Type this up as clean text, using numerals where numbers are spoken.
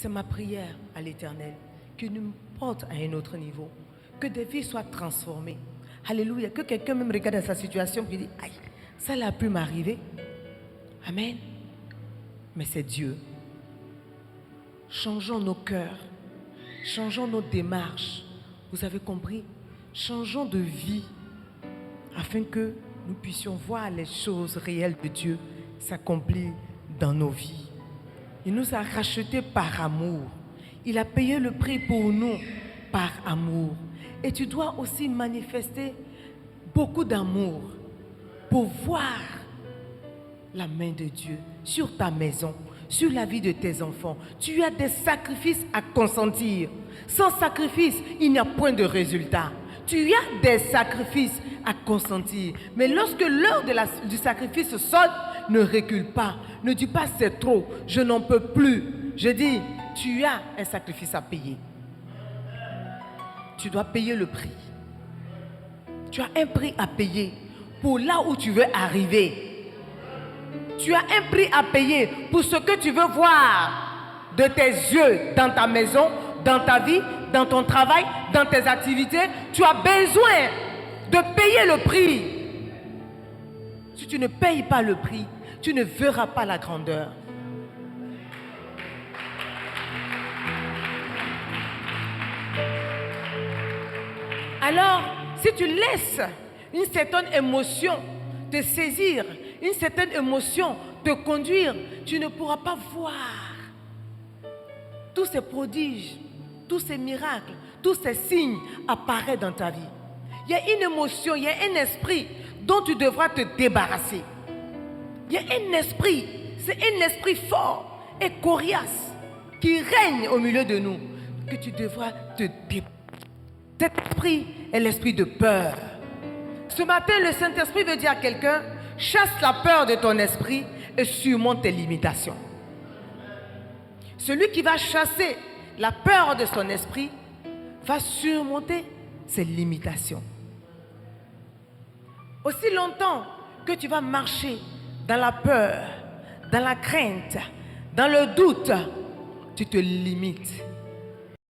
C'est ma prière à l'Éternel qu'il nous porte à un autre niveau, que des vies soient transformées. Alléluia, que quelqu'un même regarde sa situation et dit, aïe, ça n'a pu m'arriver. Amen. Mais c'est Dieu. Changeons nos cœurs, changeons nos démarches. Vous avez compris? Changeons de vie afin que nous puissions voir les choses réelles de Dieu s'accomplir dans nos vies. Il nous a rachetés par amour. Il a payé le prix pour nous par amour. Et tu dois aussi manifester beaucoup d'amour pour voir la main de Dieu sur ta maison, sur la vie de tes enfants. Tu as des sacrifices à consentir. Sans sacrifice, il n'y a point de résultat. Tu as des sacrifices à consentir. Mais lorsque l'heure du sacrifice sonne, ne recule pas. Ne dis pas c'est trop, je n'en peux plus. Je dis, tu as un sacrifice à payer. Tu dois payer le prix. Tu as un prix à payer pour là où tu veux arriver. Tu as un prix à payer pour ce que tu veux voir de tes yeux dans ta maison, dans ta vie, dans ton travail, dans tes activités. Tu as besoin de payer le prix. Si tu ne payes pas le prix, tu ne verras pas la grandeur. Alors, si tu laisses une certaine émotion te saisir, une certaine émotion te conduire, tu ne pourras pas voir tous ces prodiges, tous ces miracles, tous ces signes apparaître dans ta vie. Il y a une émotion, il y a un esprit dont tu devras te débarrasser. Il y a un esprit, c'est un esprit fort et coriace qui règne au milieu de nous, que tu devras te débarrasser. Cet esprit est l'esprit de peur. Ce matin, le Saint-Esprit veut dire à quelqu'un, chasse la peur de ton esprit et surmonte tes limitations. Celui qui va chasser la peur de son esprit va surmonter ses limitations. Aussi longtemps que tu vas marcher dans la peur, dans la crainte, dans le doute, tu te limites.